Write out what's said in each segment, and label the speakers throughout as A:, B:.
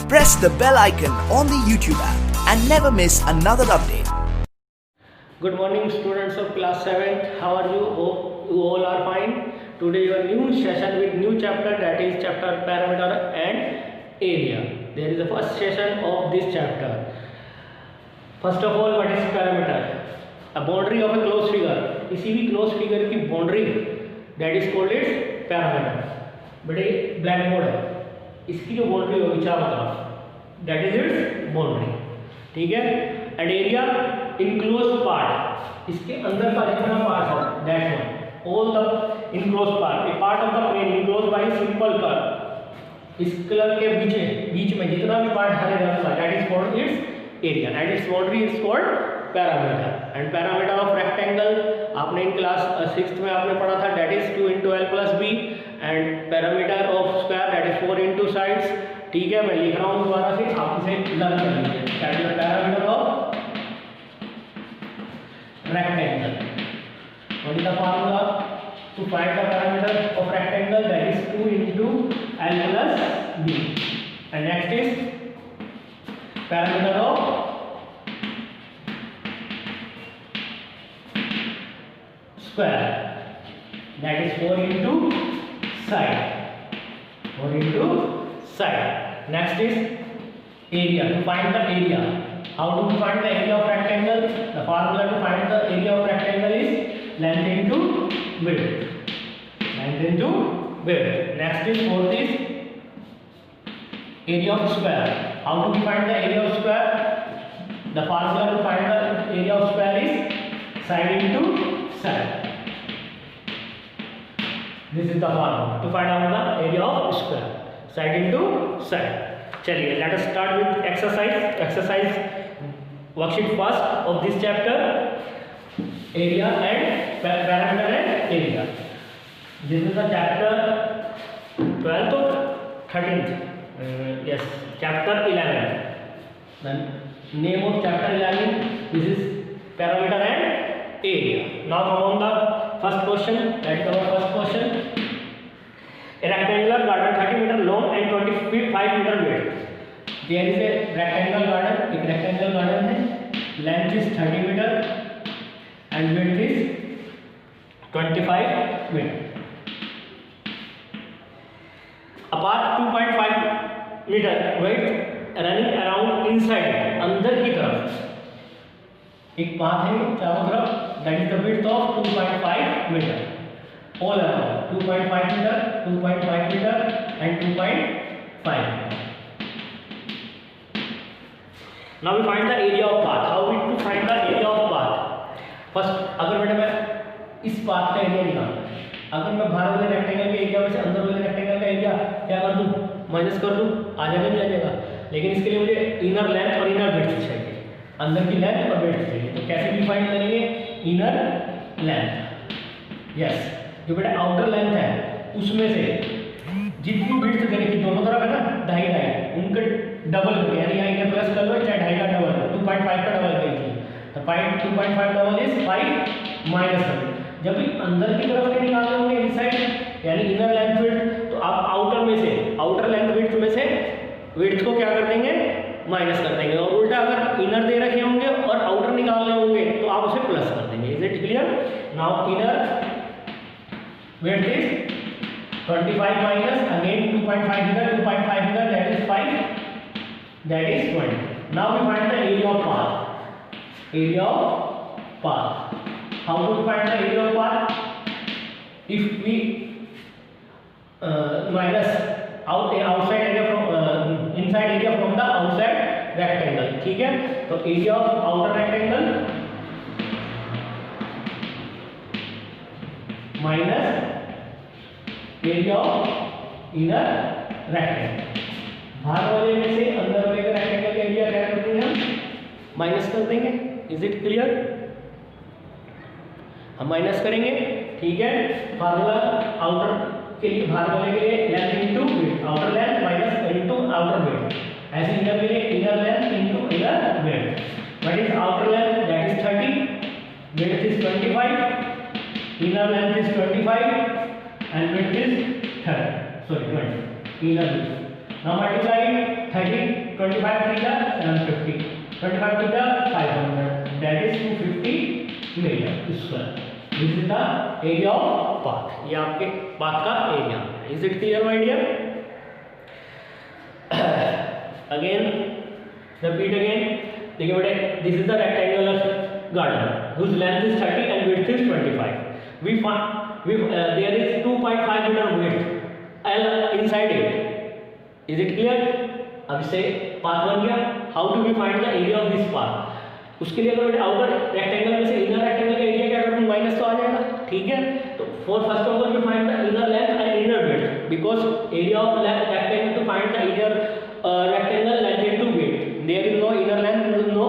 A: Press the bell icon on the YouTube app and never miss another update.
B: Good morning, students of class 7th. How are you? Hope you all are fine. Today your new session with new chapter, that is chapter parameter and area. There is the first session of this chapter. First of all, what is parameter? A boundary of a closed figure. किसी भी closed figure की boundary that is called its parameter. बड़े black board है, इसकी जो boundary होगी चारों तरफ, that is its boundary. ठीक है. एंड एरिया इनक्लोज पार्ट, इसके अंदर का जितना पार्ट है that one, all the enclose part, a part of the plane enclose by simple curve. इस कलर के बीच में जितना भी पार्ट हरे रंग का, that is called its area and its boundary is called parameter. And parameter of rectangle आपने इन क्लास 6th में आपने पढ़ा था, that is 2 × l + b. And parameter of square that is 4 × sides. ठीक है, मैं लिख रहा हूँ दोबारा से, आप इसे लर्न कर लीजिए. That is parameter of rectangle. What is the formula to find the parameter of rectangle? That is 2 × l + b. And next is parameter of square. That is 4 × side. 4 × side. Next is area. To find the area. How do we find the area of rectangle? The formula to find the area of rectangle is length into width. Length into width. Next is fourth is area of square. How do we find the area of square? The formula to find the area of square is side into side. This is the formula to find out the area of square. Side into side. चलिए, let us start with exercise worksheet first of this chapter, area and parameter and area. This is the chapter 12th or 13th, yes, chapter 11. The name of chapter 11, this is parameter and area. Now come on the first question. That is our first question. A rectangular garden 30 meter long and 25 meter width. There is a rectangle garden. एक rectangle garden है. Length is 30 meter and width is 25 meter. A path 2.5 meter width running around inside, अंदर की तरफ एक path है चारों तरफ. That is the width of 2.5 meter. All around 2.5 meter, 2.5 meter and 2.5 meter. Now we find the area of path. How we to find the area of path? First, अगर बेटा मैं इस पाथ का एरिया निकालना है, अगर मैं बाहर वाले रेक्टेंगल के एरिया में से अंदर वाले रेक्टेंगल का एरिया क्या कर दूँ, माइनस कर दूँ, आ जाएगा नहीं आ जाएगा. लेकिन इसके लिए मुझे इनर लेंथ और इनर विड्थ चाहिए, अंदर की लेंथ और विड्थ चाहिए. तो कैसे डिफाइन करेंगे? Inner length. यस, जो बेटा आउटर लेंथ है उसमें से जितनी विड्थ देखिए दोनों तरफ है ना, 2.5 उनके डबल करें, यानी यहाँ इनर प्लस कर लो, चाहे 2.5 का डबल, 2.5 का डबल करिए. तो 2.5 डबल इज 5 माइनस कर. जब भी अंदर की तरफ के निकालने होंगे इनसाइड यानी इनर लेंथ विड्थ, तो आप आउटर में से, आउटर लेंथ विड्थ में से विड्थ को क्या कर देंगे? माइनस कर देंगे. और उल्टा अगर इनर दे रखे होंगे और आउटर निकालने होंगे तो आप उसे प्लस कर देंगे. Is it clear? Now inner width is 25 minus again 2.5 meter, 2.5 meter, that is 5, that is 20. Now we find the area of path. Area of path. How do we find the area of path? If we minus outside area from inside area from the outside rectangle. ठीक है, तो area of outer rectangle minus area of inner rectangle. बाहर वाले में से अंदर वाले का रेक्टेंगल का एरिया क्या करते हैं हम? माइनस कर देंगे. Is it clear? हम माइनस करेंगे. ठीक है, फार्मूला आउटर के लिए, बाहर वाले के लिए length into width, outer length minus into outer width. ऐसे इनर के लिए inner length into inner width. What is outer length? That is 30, width is 25, inner length is 25 and width is 30, sorry 20, inner width. Now multiply 30 25 3 जा 750, 25 2 जा 500, that is 250 metre square. This is the area of path. ये आपके path का area. Is it clear my dear? Again repeat again. देखिए बेटे, this is the rectangular garden whose length is 30 and width is 25. There is 2.5 meter width L inside it. Is it clear? अब इससे path बन गया. How do we find the area of this path? उसके लिए अगर outer rectangle में से inner rectangle का एरिया क्या करूँ, माइनस तो आ जाएगा. ठीक है, तो for first of all we find the inner length and inner width, because area of rectangle to find the inner rectangle length into width. There is no inner length, there is no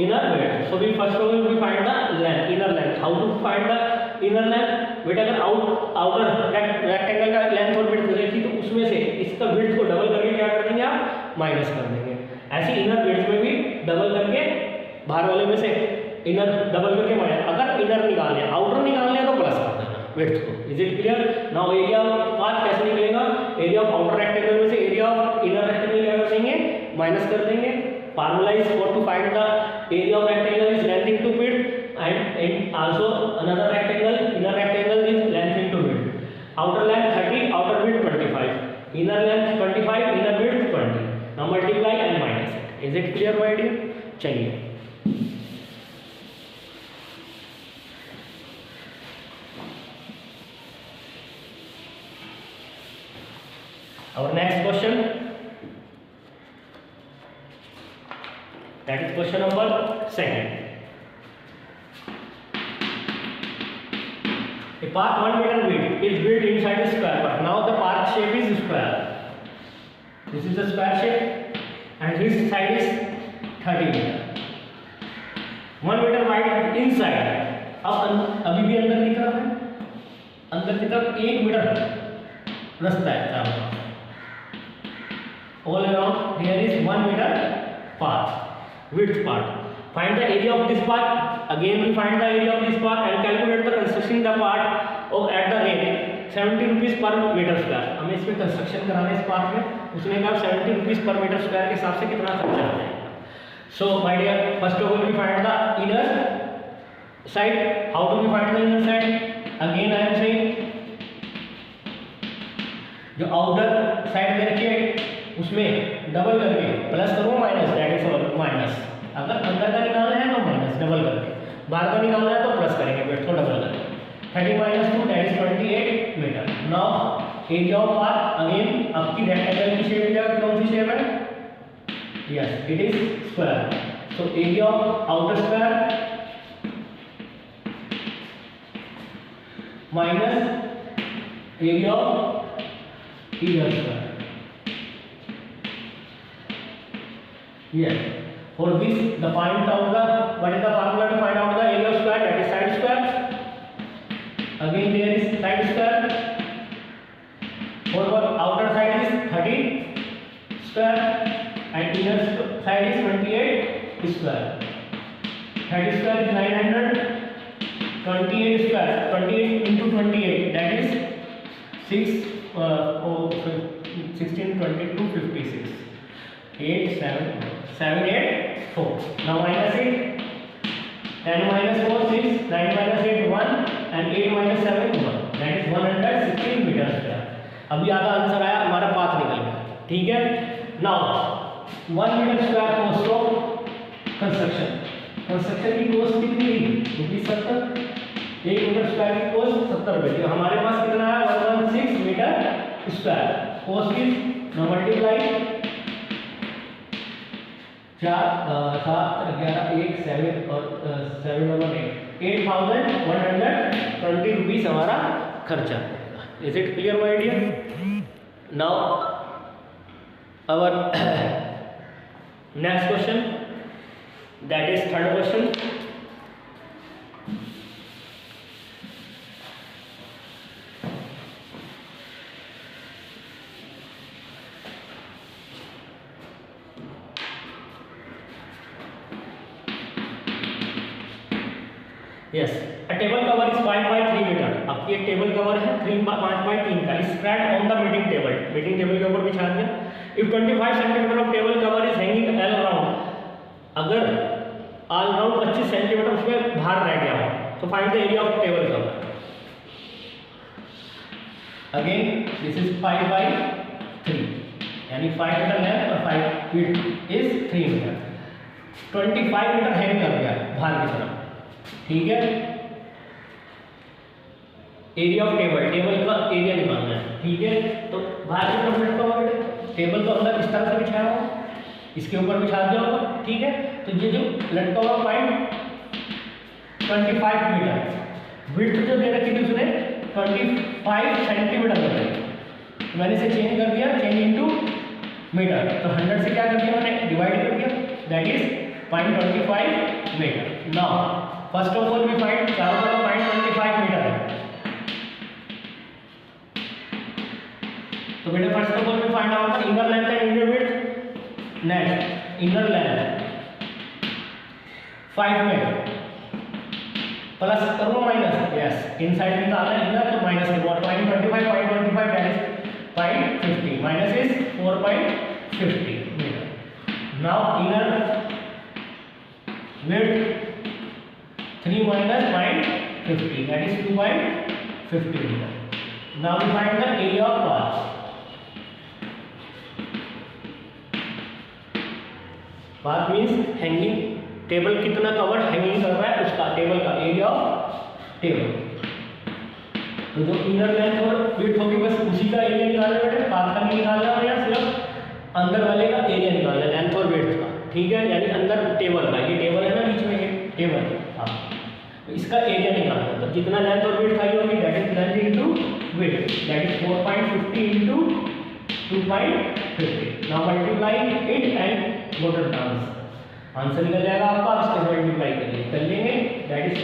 B: inner width. So we first of all we find the length, inner length. How to find the inner length? बेटा अगर outer rectangle का length और width देखी तो उसमें से इसका width को डबल करके क्या कर देंगे आप, माइनस कर देंगे. ऐसे inner width में भी डबल करके बाहर वाले में से inner डबल करके माइनस. अगर inner निकालने outer निकालने तो प्लस कर देना width को. Is it clear? Now area of path कैसे निकलेगा? area of outer rectangle में से area of inner rectangle क्या कर देंगे, माइनस कर देंगे. Formula is for to find the area of rectangle is length into width and also another rectangle, inner rectangle is length into width. Outer length 30, outer width 25. Inner length 25, inner width 20. Now multiply and minus it. Is it clear my dear? चलिए. Our next question. That is question number 2. A path 1 meter width is built inside a square path. Now the path shape is square. This is the square shape and his side is 30 meter. 1 meter wide inside. अब अभी भी अंदर की तरफ है, अंदर की तरफ 1 मीटर रास्ता है चारों तरफ. All around here is 1 meter path. Width part. Find the area of this part. Again we find the area of this part and calculate the construction the part of at the rate 70 rupees per meter square. हमें इसमें construction कराना है इस part में. उसने कहा 70 rupees per meter square के हिसाब से कितना खर्चा आ जाएगा. So my dear, first of all we find the inner side. How do we find the inner side? Again I am saying जो outer side में रखिए उसमें डबल करके प्लस करो minus, that is all minus. अगर अंदर का निकालना है तो माइनस डबल करके, बाहर का निकालना है तो प्लस करेंगे, वेट को डबल करके. 30 minus 2 that is 28 metre. Now area of path again आपकी रेक्टेंगल की शेप है, कौन सी शेप है? Yes it is square. So area of outer square minus area of inner square. Yes. For this, the point of the what is the formula to find out the area of square? That is side square. Again, there is side square. For what outer side is 30 square and inner side is 28 square. 30 square is 900. 28 square. 28 into 28. That is 16, 22, 56. 8, 7, 7, 8, 4. Now minus it. 10 minus 4, 6. 9 minus 8, 1. And 8 minus 7, 1. That is 116 meters square. अभी आधा answer आया, हमारा path निकल गया. ठीक है. Now 1 meter square cost of construction. Construction की cost कितनी थी? 70. 1 मीटर स्क्वायर की कॉस्ट 70 रुपये थी. हमारे पास कितना है? 116 metre square. Cost is now multiply 4, 7, 11, 1, 7 और 7 नंबर 8,120 रुपीस हमारा खर्चा. Is it clear my dear? Now our next question, that is third question. Yes, a table cover is 5/3 metre. आपकी एक टेबल कवर है 5/3 का, spread on the meeting table. Meeting table के ऊपर बिछा दिया. If 25 centimetre of table cover is hanging अगर all round 25 centimetre उसमें बाहर रह गया हो तो find the area of table cover. Again this is 5/3 यानी 5 मीटर लेंथ और 5 width is 3 metre. 25 metre hang कर गया बाहर की तरफ, ठीक है। एरिया ऑफ टेबल, टेबल का एरिया निकालना है, ठीक है। तो बाहर की तरफ लटका हुआ बेटे, टेबल को अंदर इस तरह से बिछाया होगा, इसके ऊपर बिछा दिया होगा, ठीक है। तो ये जो लटका हुआ पॉइंट 25 मीटर, विड्थ जो दे रखी थी उसने 25 सेंटीमीटर दे रखी, तो मैंने इसे चेंज कर दिया, चेंज इनटू मीटर। तो 100 से क्या कर दिया मैंने, डिवाइड कर दिया, that is 0.25 metre. Now first of all we find चारों का 0.25 मीटर है, तो बेटा first of all we find out the inner length and inner width. Next inner length 5 में प्लस करो माइनस, यस इनसाइड निकालना है इनर, तो माइनस में 0.25 that is 0.50 minus is 4.50 metre. Now inner width 3 minus 0.50 that is 2.50 meter. Now we find the area of path. Path means hanging, table कितना cover hanging कर रहा है उसका, टेबल का एरिया ऑफ टेबल। तो जो इनर लेंथ और width होगी बस उसी का एरिया निकालना है बेटे, पाथ का नहीं निकालना है, या सिर्फ अंदर वाले का एरिया निकालना है, लेंथ और विड्थ का, ठीक है। यानी अंदर टेबल का, ये टेबल है ना बीच में, ये टेबल है, हाँ, तो इसका एरिया निकालना है। तो जितना लेंथ और विड्थ आई होगी that is length into width, that is 4.50 into 2.50। Now multiply it and go to answer, answer निकल जाएगा आपका, इसके मल्टीप्लाई कर लेंगे, दैट इज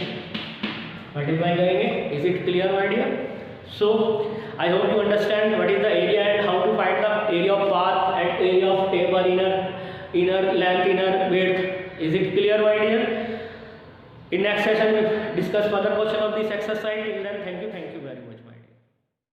B: मल्टीप्लाई करेंगे। Is it clear my dear? So I hope you understand what is the area and how to find the area of path and area of table, inner length, inner width. Is it clear my dear? In next session we discuss further question of this exercise. Till then, thank you.